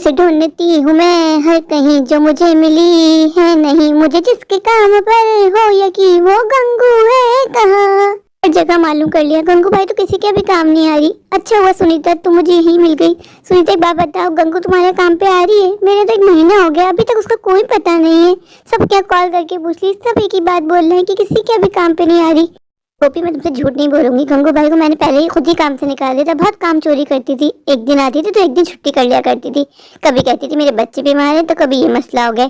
उसे ढूंढती हूँ मैं हर कहीं, जो मुझे मिली है नहीं। मुझे जिसके काम पर हो यकीन, वो गंगू है कहाँ। हर जगह मालूम कर लिया, गंगू भाई तो किसी के भी काम नहीं आ रही। अच्छा हुआ सुनीता, तुम मुझे यही मिल गई। सुनीता एक बात बताओ, गंगू तुम्हारे काम पे आ रही है? मेरे तो 1 महीना हो गया, अभी तक उसका कोई पता नहीं है। सब क्या कॉल करके पूछ ली, सब एक ही बात बोल रहे हैं कि किसी के भी काम पे नहीं आ रही। गोपी, मैं तुमसे झूठ नहीं बोलूंगी, गंगू भाई को मैंने पहले ही खुद ही काम से निकाल दिया था। बहुत काम चोरी करती थी, एक दिन आती थी तो एक दिन छुट्टी कर लिया करती थी। कभी कहती थी मेरे बच्चे बीमार हैं, तो कभी ये मसला हो गया।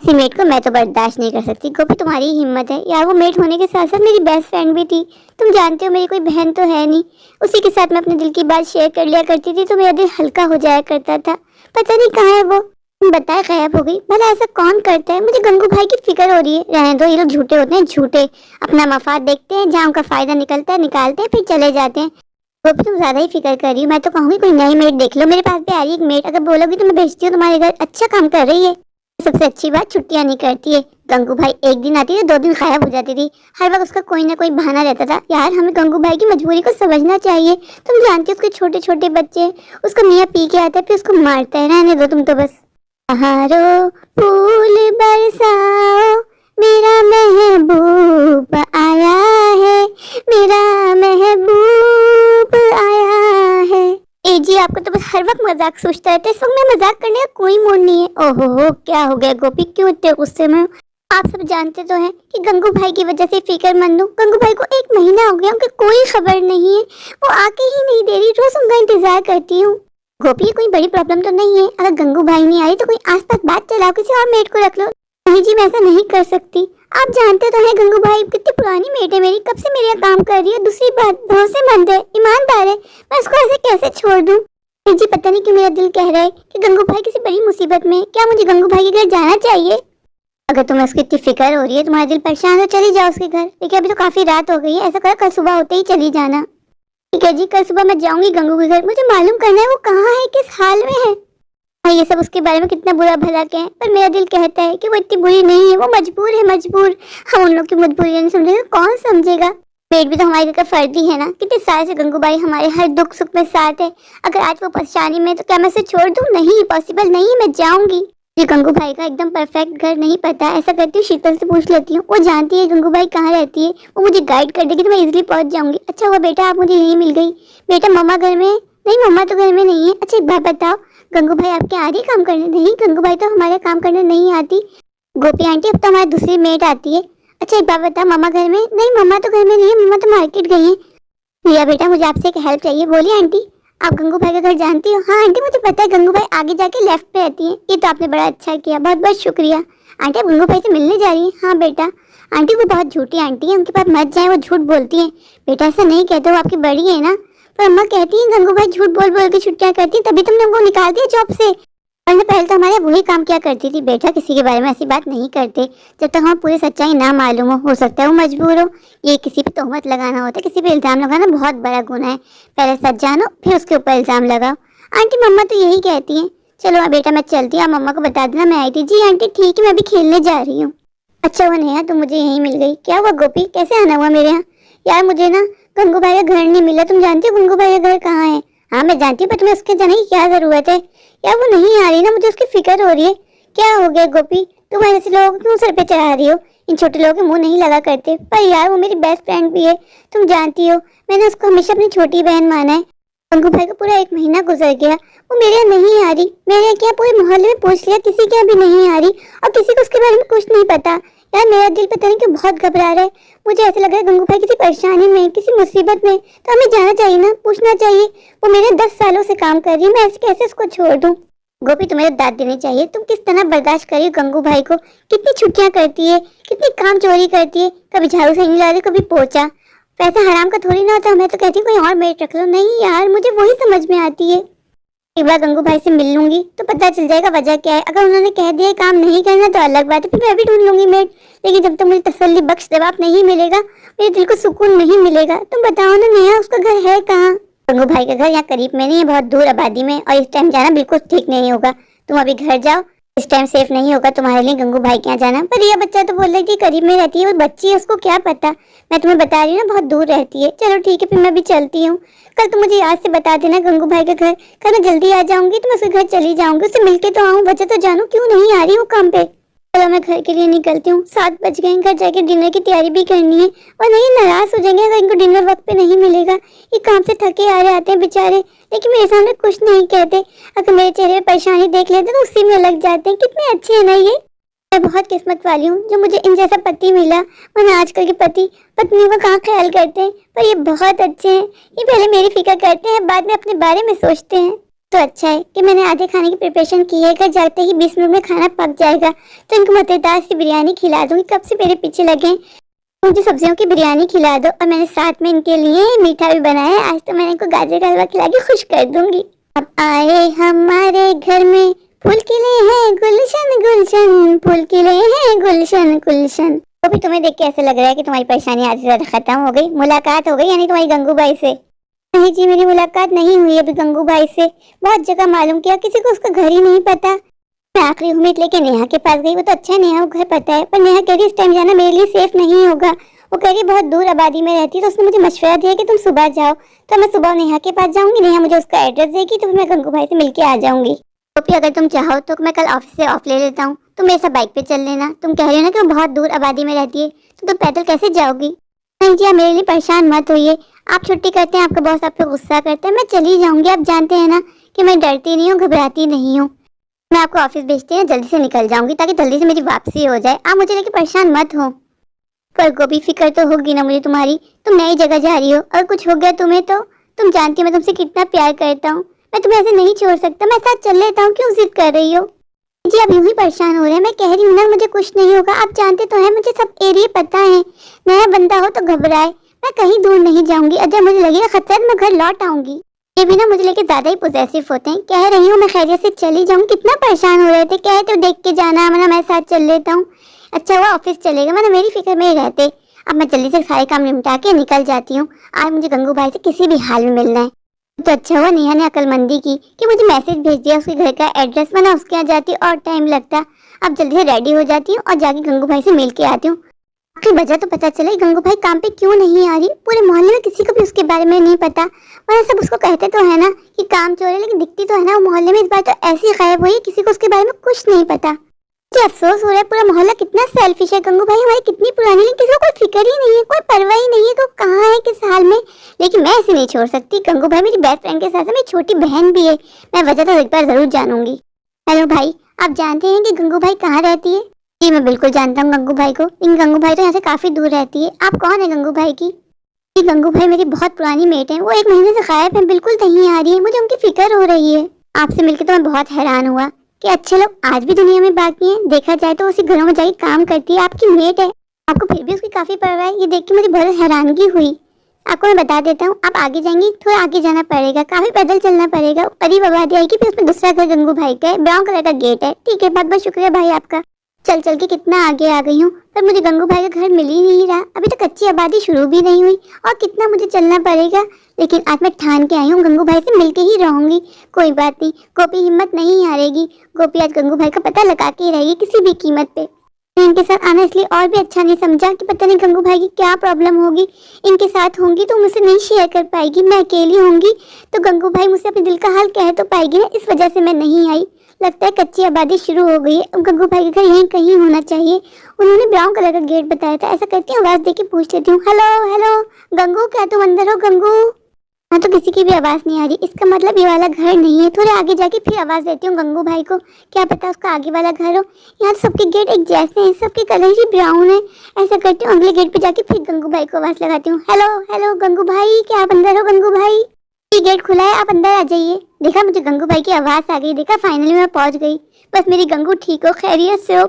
इसी मेट को मैं तो बर्दाश्त नहीं कर सकती। गोपी, तुम्हारी ही हिम्मत है यार, वो मेट होने के साथ साथ मेरी बेस्ट फ्रेंड भी थी। तुम जानते हो मेरी कोई बहन तो है नहीं, उसी के साथ मैं अपने दिल की बात शेयर कर लिया करती थी तो मेरा दिल हल्का हो जाया करता था। पता नहीं कहाँ है वो, बताए गायब हो गई। भला ऐसा कौन करता है? मुझे गंगू भाई की फिक्र हो रही है। रहने दो, ये लोग झूठे होते हैं, झूठे अपना मफाद देखते हैं, जहाँ उनका फायदा निकलता है निकालते हैं, फिर चले जाते हैं। गोपी, तुम ज्यादा ही फिक्र कर रही हो। मैं तो कहूँगी कोई नई मेड देख लो, मेरे पास भी आ रही है एक मेड, अगर बोलोगी तो मैं भेजती हूँ तुम्हारे घर। अच्छा काम कर रही है। सबसे अच्छी बात, छुट्टियां नहीं करती है। गंगू भाई एक दिन आती थी, 2 दिन गायब हो जाती थी। हर वक्त उसका कोई ना कोई बहाना रहता था। यार, हमें गंगू भाई की मजबूरी को समझना चाहिए। तुम जानती हो उसके छोटे छोटे बच्चे, उसका मियाँ पी के आता है फिर उसको मारता है। रहने दो तुम तो बस। बहारो फूल बरसाओ, मेरा महबूब आया है, मेरा महबूब आया है। ए जी, आपको तो बस हर वक्त मजाक सोचता रहता है, इस वक्त में मजाक करने का कोई मूड नहीं है। ओहो हो, क्या हो गया गोपी, क्यों इतने गुस्से में हो? आप सब जानते तो हैं कि गंगू भाई की वजह से फिक्रमंद हूँ। गंगू भाई को 1 महीना हो गया, उनकी कोई खबर नहीं है, वो आके ही नहीं दे रही। रोज उनका इंतजार करती हूँ। गोपी, कोई बड़ी प्रॉब्लम तो नहीं है? अगर गंगू भाई नहीं आई तो कोई आसपास बात चलाओ, किसी और मेट को रख लो। नहीं जी, मैं ऐसा नहीं कर सकती। आप जानते तो हैं गंगू भाई कितनी पुरानी मेट है मेरी, कब से मेरे यहाँ काम कर रही है। दूसरी बात, भरोसेमंद है, ईमानदार है, मैं उसको ऐसे कैसे छोड़ दूँ? जी, पता नहीं क्यों मेरा दिल कह रहा है कि गंगू भाई किसी बड़ी मुसीबत में। क्या मुझे गंगू भाई के घर जाना चाहिए? अगर तुम्हें उसकी इतनी फिक्र हो रही है, तुम्हारा दिल परेशान है, तो चली जाओ उसके घर। देखिए अभी तो काफी रात हो गई है, ऐसा करो कल सुबह होते ही चली जाना। ठीक है जी, कल सुबह मैं जाऊंगी गंगू के घर। मुझे मालूम करना है वो कहाँ है, किस हाल में है। हाँ, ये सब उसके बारे में कितना बुरा भला कहें, पर मेरा दिल कहता है कि वो इतनी बुरी नहीं है, वो मजबूर है, मजबूर। हम उन लोग की मजबूरी नहीं समझेगा, कौन समझेगा? पेट भी तो हमारे घर का फर्ज ही है ना। कितने साल से गंगू भाई हमारे हर दुख सुख में साथ है। अगर आज वो परेशानी में, तो क्या मैं उसे छोड़ दूँ? नहीं, पॉसिबल नहीं है, मैं जाऊंगी। मुझे गंगू भाई का एकदम परफेक्ट घर नहीं पता। ऐसा करती हूँ शीतल से पूछ लेती हूँ, वो जानती है गंगू भाई कहाँ रहती है, वो मुझे गाइड कर देगी तो मैं इजीली पहुंच जाऊंगी। अच्छा हुआ बेटा आप मुझे यहीं मिल गई। बेटा मम्मा घर में? नहीं, मम्मा तो घर में नहीं है। अच्छा एक बात बताओ, गंगू भाई आपके आ रही काम करने? नहीं, गंगू भाई तो हमारे काम करने नहीं आती। गोपी आंटी, अब तो हमारी दूसरी मेट आती है। अच्छा एक बात बताओ, मम्मा घर में? नहीं, मम्मा तो घर में नहीं है, मम्मा तो मार्केट गई है। भैया बेटा, मुझे आपसे एक हेल्प चाहिए। बोलिए आंटी। आप गंगू भाई का घर जानती हो? हाँ आंटी, मुझे पता है, गंगू भाई आगे जाके लेफ्ट पे रहती है। ये तो आपने बड़ा अच्छा किया, बहुत बहुत शुक्रिया। आंटी आप गंगू भाई से मिलने जा रही हैं? हाँ बेटा। आंटी वो बहुत झूठी आंटी है, उनके पास मत जाए, वो झूठ बोलती है। बेटा ऐसा नहीं कहते, वो आपकी बड़ी है ना। पर अम्मा कहती है गंगू भाई झूठ बोल बोल के छुट्टियां करती है, तभी तुमने उनको निकाल दिया जॉब से। वरना पहले तो हमारे वही काम किया करती थी। बेटा किसी के बारे में ऐसी बात नहीं करते जब तक हमें पूरी सच्चाई ना मालूम हो सकता है वो मजबूर हो। ये किसी पे तोहमत लगाना होता है, किसी पे इल्जाम लगाना बहुत बड़ा गुनाह है। पहले सच जानो, फिर उसके ऊपर इल्जाम लगाओ। आंटी मम्मा तो यही कहती हैं। चलो बेटा मैं चलती हूँ, आप मम्मा को बता देना मैं आई थी। जी आंटी ठीक है, मैं भी खेलने जा रही हूँ। अच्छा हुआ नेहा तुम मुझे यहीं मिल गई। क्या हुआ गोपी, कैसे आना हुआ मेरे यहाँ? यार मुझे ना गंगू भाई का घर नहीं मिला। तुम जानती हो गंगू भाई का घर कहाँ है? हाँ मैं जानती हूँ, पर तुम्हें उसके जाने की क्या जरूरत है? यार वो नहीं आ रही ना, मुझे उसकी फिक्र हो रही है। क्या हो गया गोपी, तुम ऐसे लोगों को क्यों सर पे चढ़ा रही हो? इन छोटे लोगों के मुंह नहीं लगा करते। पर यार वो मेरी बेस्ट फ्रेंड भी है, तुम जानती हो, मैंने उसको हमेशा अपनी छोटी बहन माना है। गंगू भाई का पूरा 1 महीना गुजर गया, वो मेरे यहाँ नहीं आ रही। मेरे यहाँ क्या पूरे मोहल्ले में पूछ लिया, किसी के यहाँ भी नहीं आ रही, और किसी को उसके बारे में कुछ नहीं पता। यार मेरा दिल पता नहीं क्यों बहुत घबरा रहा है। मुझे ऐसा लग रहा है गंगू भाई किसी परेशानी में, किसी मुसीबत में, तो हमें जाना चाहिए ना, पूछना चाहिए। वो मेरे 10 सालों से काम कर रही है, मैं ऐसे कैसे उसको छोड़ दूँ? गोपी तुम्हें दाद देनी चाहिए, तुम किस तरह बर्दाश्त करी गंगू भाई को। कितनी छुट्टियां करती है, कितनी काम चोरी करती है, कभी झाड़ू से नहीं ला रही, कभी पोछा। पैसा हराम का थोड़ी ना होता। मैं तो कहती हूँ कोई और मेट रख लो। नहीं यार मुझे वही समझ में आती है। एक बार गंगू भाई से मिल लूंगी तो पता चल जाएगा वजह क्या है। अगर उन्होंने कह दिया काम नहीं करना तो अलग बात है, फिर मैं भी ढूंढ लूंगी मेट। लेकिन जब तक मुझे तसल्ली बख्श जवाब नहीं मिलेगा, मेरे दिल को सुकून नहीं मिलेगा। तुम बताओ ना नेहा, उसका घर है कहाँ? गंगू भाई का घर यहाँ करीब में नहीं है, बहुत दूर आबादी में, और इस टाइम जाना बिल्कुल ठीक नहीं होगा। तुम अभी घर जाओ, इस टाइम सेफ नहीं होगा तुम्हारे लिए गंगू भाई के यहाँ जाना। पर यह बच्चा तो बोल रही थी करीब में रहती है, वो बच्ची है, उसको क्या पता। मैं तुम्हें बता रही हूँ ना बहुत दूर रहती है। चलो ठीक है फिर मैं भी चलती हूँ। कल तुम मुझे याद से बता देना गंगू भाई का घर। कल मैं जल्दी आ जाऊंगी तो मैं उसके घर चली जाऊंगी, उससे मिलके तो आऊँ, वजह तो जानू क्यों नहीं आ रही हूँ काम पे। चलो मैं घर के लिए निकलती हूँ, 7 बज गए, घर जाके डिनर की तैयारी भी करनी है। और नहीं नाराज हो जाएंगे अगर इनको डिनर वक्त पे नहीं मिलेगा। ये काम से थके आ रहे आते हैं बेचारे, लेकिन मेरे सामने कुछ नहीं कहते। अगर मेरे चेहरे पे परेशानी देख लेते तो उसी में लग जाते हैं। कितने अच्छे हैं ना ये। मैं बहुत किस्मत वाली हूँ जो मुझे इन जैसा पति मिला, वरना आजकल के पति पत्नी का कहाँ ख्याल करते हैं। पर ये बहुत अच्छे हैं, ये पहले मेरी फिक्र करते हैं, बाद में अपने बारे में सोचते हैं। तो अच्छा है कि मैंने आधे खाने की प्रिपरेशन की है, घर जाते ही 20 मिनट में खाना पक जाएगा तो इनको मज़ेदार सी बिरयानी खिला दूंगी। कब से मेरे पीछे लगे हैं, मुझे सब्जियों की बिरयानी खिला दो। और मैंने साथ में इनके लिए मीठा भी बनाया है, आज तो मैंने इनको गाजर का हलवा खिला के खुश कर दूंगी। अब आए हमारे घर में फूल खिले हैं गुलशन गुलशन, फूल खिले हैं गुलशन गुलशन। तो भी तुम्हें देख के ऐसा लग रहा है कि तुम्हारी परेशानी आज से ज्यादा खत्म हो गई, मुलाकात हो गई यानी तुम्हारी गंगू भाई से। नहीं जी मेरी मुलाकात नहीं हुई अभी गंगू भाई से। बहुत जगह मालूम किया, किसी को उसका घर ही नहीं पता। मैं आखिरी उम्मीद लेके नेहा के पास गई, वो तो अच्छा है नेहा को घर पता है, पर नेहा कह रही इस टाइम जाना मेरे लिए सेफ नहीं होगा। वो कह रही बहुत दूर आबादी में रहती है, तो उसने मुझे मशवरा दिया कि तुम सुबह जाओ। तो मैं सुबह नेहा के पास जाऊंगी, नेहा मुझे उसका एड्रेस देगी तो फिर मैं गंगू भाई से मिलके आ जाऊंगी। तो फिर अगर तुम चाहो तो मैं कल ऑफिस से ऑफ ले लेता हूँ, तुम मेरे साथ बाइक पे चल लेना। तुम कह रही हो ना कि वो बहुत दूर आबादी में रहती है, तो तुम पैदल कैसे जाओगी। नहीं जी आप मेरे लिए परेशान मत होइए, आप छुट्टी करते हैं, आपका बॉस आप पे गुस्सा करता है, मैं चली जाऊंगी। आप जानते हैं ना कि मैं डरती नहीं हूँ, घबराती नहीं हूँ। मैं आपको ऑफिस भेजती हूँ, जल्दी से निकल जाऊंगी ताकि जल्दी से मेरी वापसी हो जाए। आप मुझे लेके परेशान मत हो। पर गोभी फिक्र तो होगी ना मुझे तुम्हारी, तुम नई जगह जा रही हो, अगर कुछ हो गया तुम्हें तो तुम जानती हो मैं तुमसे कितना प्यार करता हूँ। मैं तुम्हें ऐसे नहीं छोड़ सकता, मैं साथ चल लेता हूँ, क्यों जिद कर रही हो। जी आप यूं ही परेशान हो रहे हैं, मैं कह रही हूँ ना मुझे कुछ नहीं होगा। आप जानते तो हैं मुझे सब एरिया पता है, नया बंदा हो तो घबराए। मैं कहीं दूर नहीं जाऊंगी, अगर मुझे लगेगा खतरा तो मैं घर लौट आऊंगी। ये भी ना मुझे लेके ज्यादा ही पॉजेसिव होते हैं। कह रही हूँ मैं खैरियत से चली जाऊँ, कितना परेशान हो रहे थे, कहे तो देख के जाना, मैं साथ चल लेता हूँ। अच्छा हुआ ऑफिस चलेगा, मैं मेरी फिक्र में ही रहते। अब मैं जल्दी से सारे काम निपटा के निकल जाती हूँ, आज मुझे गंगू भाई से किसी भी हाल में मिलना है। तो अच्छा हुआ नेहा ने अकलमंदी की कि मुझे मैसेज भेज दिया उसके घर का एड्रेस, वरना उसके यहाँ जाती और टाइम लगता। अब जल्दी से रेडी हो जाती हूँ और जाके गंगू भाई से मिल के आती हूँ। आखिर वजह तो पता चला गंगू भाई काम पे क्यों नहीं आ रही। पूरे मोहल्ले में किसी को भी उसके बारे में नहीं पता, वरना सब उसको कहते तो है ना कि काम चोर है, लेकिन दिखती तो है ना वो मोहल्ले में। इस बार तो ऐसी गायब हुई, किसी को उसके बारे में कुछ नहीं पता। मुझे अफसोस हो रहा है, पूरा मोहल्ला कितना सेल्फिश है। गंगू भाई हमारी कितनी पुरानी, लेकिन किसी को कोई फिक्र ही नहीं है, कोई परवाह ही नहीं है कि वो कहाँ है किस हाल में। लेकिन मैं ऐसे नहीं छोड़ सकती, गंगू भाई मेरी बेस्ट फ्रेंड के साथ मेरी छोटी बहन भी है, मैं वजह तो एक बार जरूर जानूंगी। हेलो भाई, आप जानते हैं कि गंगू भाई कहाँ रहती है। जी मैं बिल्कुल जानता हूँ गंगू भाई को, लेकिन गंगू भाई तो यहाँ से काफी दूर रहती है। आप कौन है गंगू भाई की। जी गंगू भाई मेरी बहुत पुरानी मेट है, वो 1 महीने से गायब है, बिल्कुल नहीं आ रही है, मुझे उनकी फिक्र हो रही है। आपसे मिलकर तो मैं बहुत हैरान हुआ कि अच्छे लोग आज भी दुनिया में बाकी हैं। देखा जाए तो उसी घरों में जाके काम करती है, आपकी मेट है, आपको फिर भी उसकी काफी परवाह है। ये देख के मुझे बहुत हैरानगी हुई। आपको मैं बता देता हूँ, आप आगे जाएंगी, थोड़ा आगे जाना पड़ेगा, काफी पैदल चलना पड़ेगा, करीब आबादी आएगी, फिर उसमें दूसरा घर गंगू भाई का है, ब्राउन कलर का गेट है। ठीक है, बहुत बहुत शुक्रिया भाई आपका। चल चल के कितना आगे आ गई हूँ, पर मुझे गंगू भाई का घर मिल ही नहीं रहा। अभी तक कच्ची आबादी शुरू भी नहीं हुई और कितना मुझे चलना पड़ेगा। लेकिन आज मैं ठान के आई हूँ, गंगू भाई से मिलके ही रहूंगी। कोई बात नहीं, गोपी हिम्मत नहीं हारेगी। गोपी आज गंगू भाई का पता लगा के ही रहेगी किसी भी कीमत पे। मैं इनके साथ आना इसलिए और भी अच्छा नहीं समझा कि पता नहीं गंगू भाई की क्या प्रॉब्लम होगी। इनके साथ होंगी तो मुझसे नहीं शेयर कर पाएगी, मैं अकेली होंगी तो गंगू भाई मुझसे अपने दिल का हाल कह तो पाएगी ना, इस वजह से मैं नहीं आई। लगता है कच्ची आबादी शुरू हो गई है, गंगू भाई का घर यहीं कहीं होना चाहिए। उन्होंने ब्राउन कलर का गेट बताया था। ऐसा करती हूँ, आवाज देके पूछ लेती हूँ, हेलो हेलो गंगू, क्या तुम अंदर हो गंगू। हाँ तो किसी की भी आवाज नहीं आ रही, इसका मतलब ये वाला घर नहीं है। थोड़े आगे जाके फिर आवाज देती हूँ गंगू भाई को, क्या पता उसका आगे वाला घर हो। यहाँ तो सबके गेट एक जैसे हैं, सबके कलर ही ब्राउन है। ऐसा करती हूँ, अगले गेट पे जाके फिर गंगू भाई को आवाज लगाती हूँ, हेलो हेलो गंगू भाई, क्या आप अंदर हो गंगू भाई। ये गेट खुला है, आप अंदर आ जाइए। देखा मुझे गंगू भाई की आवाज आ गई, देखा फाइनली मैं पहुंच गई। बस मेरी गंगू ठीक हो, खैरियत से हो।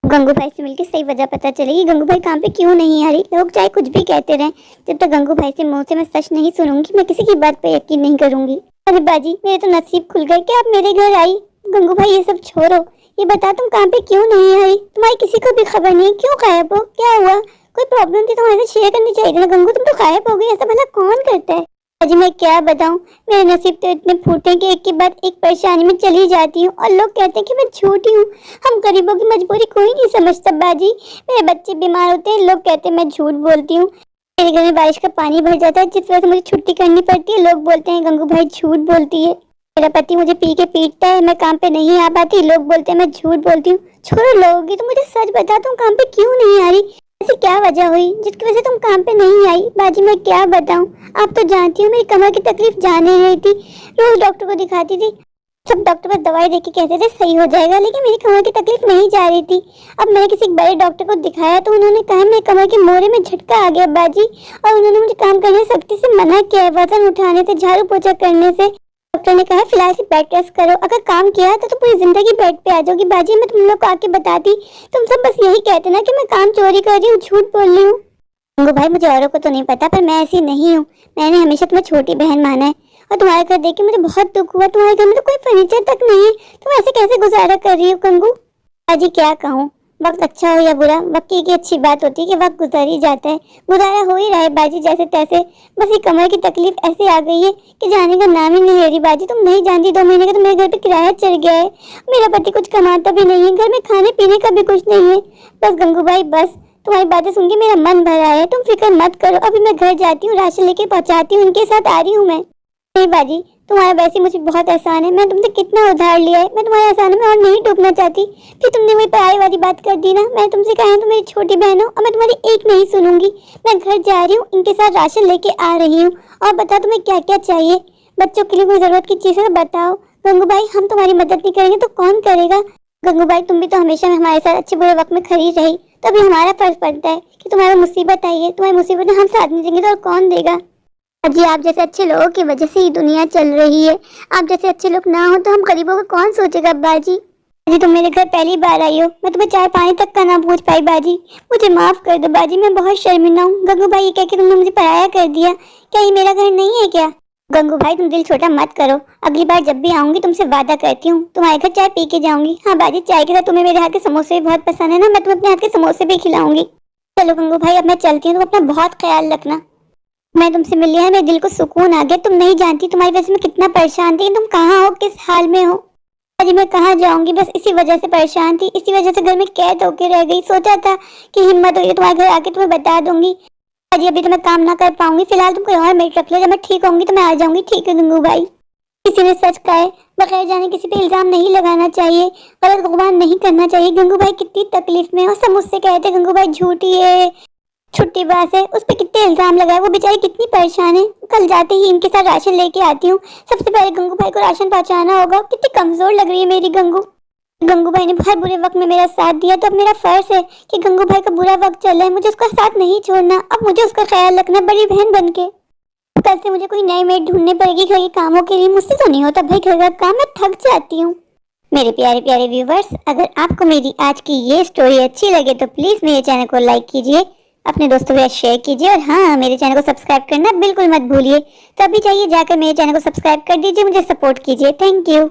गंगू भाई से मिलकर सही वजह पता चलेगी गंगू भाई काम पे क्यों नहीं आ रही। लोग चाहे कुछ भी कहते रहें, जब तक गंगू भाई से मुंह से मैं सच नहीं सुनूंगी, मैं किसी की बात पे यकीन नहीं करूंगी। अरे बाजी, मेरे तो नसीब खुल गए कि आप मेरे घर आई। गंगू भाई ये सब छोड़ो, ये बता तुम काम पे क्यों नहीं आई। तुम्हारी किसी को भी खबर नहीं, क्यों गायब हो, क्या हुआ। कोई प्रॉब्लम थी तो हमारे साथ शेयर करनी चाहिए ना गंगू, तुम तो गायब हो गई, ऐसा भला कौन करता है। अजी मैं क्या बताऊं, मेरे नसीब तो इतने फूटे हैं कि एक के बाद एक परेशानी में चली जाती हूँ और लोग कहते हैं कि मैं झूठी हूँ। हम गरीबों की मजबूरी कोई नहीं समझता बाजी। मेरे बच्चे बीमार होते हैं, लोग कहते हैं मैं झूठ बोलती हूँ। मेरे घर में बारिश का पानी भर जाता है जिस वजह से मुझे छुट्टी करनी पड़ती है, लोग बोलते हैं गंगू भाई झूठ बोलती है। मेरा पति मुझे पी के पीटता है, मैं काम पे नहीं आ पाती, लोग बोलते हैं मैं झूठ बोलती हूँ। छोड़ो लोगी, तो मुझे सच बता, तुम काम पे क्यों नहीं आ रही? ऐसी क्या वजह हुई जिसकी वजह से तुम काम पे नहीं आई? बाजी मैं क्या बताऊं, आप तो जानती हो मेरी कमर की तकलीफ जाने रही थी, रोज डॉक्टर को दिखाती थी, सब डॉक्टर बस दवाई देके कहते थे सही हो जाएगा, लेकिन मेरी कमर की तकलीफ नहीं जा रही थी। अब मैंने किसी बड़े डॉक्टर को दिखाया तो उन्होंने कहा मेरी कमर के मोरे में झटका आ गया बाजी, और उन्होंने मुझे काम करने से सख्ती से मना किया, वजन उठाने से, झाड़ू पोछा करने से। डॉक्टर ने कहा फिलहाल से बेड रेस्ट करो, अगर काम किया तो पूरी जिंदगी बेड पे आ जाओगी। बाजी मैं तुम लोग को आके बताती, तुम सब बस यही कहते ना कि मैं काम चोरी कर रही हूँ, झूठ बोल रही हूँ। गंगू भाई मुझे औरों को तो नहीं पता, पर मैं ऐसी नहीं हूँ। मैंने हमेशा तुम्हें छोटी बहन माना है, और तुम्हारे घर देख के मुझे बहुत दुख हुआ। तुम्हारे घर में तो कोई फर्नीचर तक नहीं है, तुम ऐसे कैसे गुजारा कर रही हो गंगू? बाजी क्या कहूँ, वक्त अच्छा हो या बुरा, वक्त की अच्छी बात होती है कि वक्त गुजर ही जाता है, गुजारा हो ही रहा है बाजी जैसे तैसे। बस ये कमर की तकलीफ ऐसे आ गई है कि जाने का नाम ही नहीं ले रही बाजी। तुम नहीं जानती, 2 महीने का तो मेरे घर पे किराया चढ़ गया है, मेरा पति कुछ कमाता भी नहीं है, घर में खाने पीने का भी कुछ नहीं है। बस गंगू भाई बस, तुम्हारी बातें सुन के मेरा मन भरा है, तुम फिक्र मत करो। अभी मैं घर जाती हूँ, राशन लेके पहुँचाती हूँ, इनके साथ आ रही हूँ मैं। नहीं बाजी, तुम्हारा वैसे मुझे बहुत एहसान है, मैं तुमसे कितना उधार लिया है, मैं तुम्हारे एहसान में और नहीं डूबना चाहती। फिर तुमने वही पढ़ाई वाली बात कर दी ना, मैं तुमसे कहा तुम मेरी छोटी बहन हो और मैं तुम्हारी एक नहीं सुनूंगी। मैं घर जा रही हूँ, इनके साथ राशन लेके आ रही हूँ। और बताओ तुम्हें क्या क्या चाहिए, बच्चों के लिए कोई जरूरत की चीज़ है तो बताओ। गंगू भाई हम तुम्हारी मदद नहीं करेंगे तो कौन करेगा? गंगू भाई तुम भी तो हमेशा हमारे साथ अच्छे बुरे वक्त में खड़ी रही, तो अभी हमारा फर्ज पड़ता है कि तुम्हारा मुसीबत आई है, तुम्हारी मुसीबत में हम साथ नहीं देंगे तो और कौन देगा? जी आप जैसे अच्छे लोगों की वजह से ही दुनिया चल रही है, आप जैसे अच्छे लोग ना हो तो हम गरीबों को कौन सोचेगा बाजी। जी तुम मेरे घर पहली बार आई हो, मैं तुम्हें चाय पानी तक का ना पूछ पाई बाजी, मुझे माफ कर दो बाजी, मैं बहुत शर्मिंदा हूँ। गंगू भाई ये कह के तुमने मुझे पराया कर दिया, क्या ये मेरा घर नहीं है क्या? गंगू भाई तुम दिल छोटा मत करो, अगली बार जब भी आऊंगी तुमसे वादा करती हूँ तुम्हारे घर चाय पी के जाऊंगी। हाँ बाजी चाय के साथ तुम्हें मेरे हाथ के समोसे भी बहुत पसंद है ना, मैं तुम्हें अपने हाथ के समोसे भी खिलाऊंगी। चलो गंगू भाई अब मैं चलती हूँ, तुम अपना बहुत ख्याल रखना। मैं तुमसे मिली है, मेरे दिल को सुकून आ गया। तुम नहीं जानती तुम्हारी वजह से मैं कितना परेशान थी, तुम कहाँ हो, किस हाल में हो? अजी मैं कहाँ जाऊंगी, बस इसी वजह से परेशान थी, इसी वजह से घर में कैद होके रह गई। सोचा था कि हिम्मत हुई तुम्हारे घर आके तुम्हें बता दूंगी। अजी अभी तो मैं काम ना कर पाऊंगी, फिलहाल तुम कोई और मेड रख लो, जब मैं ठीक होंगी तो मैं आ जाऊंगी। ठीक है गंगू भाई? किसी ने सच कहा है, बगैर जाने किसी पे इल्जाम नहीं लगाना चाहिए, गलत गुमान नहीं करना चाहिए। गंगू भाई कितनी तकलीफ में, और सब मुझसे कहते गंगू भाई झूठी है, छुट्टी बात है, उस पर कितने इल्जाम लगाए, वो बेचारी कितनी परेशान है। कल जाते ही इनके साथ राशन लेके आती हूँ, सबसे पहले गंगू भाई को राशन पहुँचाना होगा। कितनी कमजोर लग रही है मेरी गंगू। गंगू भाई ने बहुत बुरे वक्त में मेरा साथ दिया, तो अब मेरा फर्ज है कि गंगू भाई का बुरा वक्त चल रहा है, मुझे उसका साथ नहीं छोड़ना। अब मुझे उसका ख्याल रखना बड़ी बहन बन के। कल से मुझे कोई नई मेड ढूंढनी पड़ेगी घर के कामों के लिए, मुझसे तो नहीं होता भाई घर का काम, मैं थक जाती हूँ। मेरे प्यारे प्यारे व्यूवर्स, अगर आपको मेरी आज की ये स्टोरी अच्छी लगे तो प्लीज मेरे चैनल को लाइक कीजिए, अपने दोस्तों के साथ शेयर कीजिए, और हाँ मेरे चैनल को सब्सक्राइब करना बिल्कुल मत भूलिए। तभी चाहिए जाकर मेरे चैनल को सब्सक्राइब कर दीजिए, मुझे सपोर्ट कीजिए। Thank you.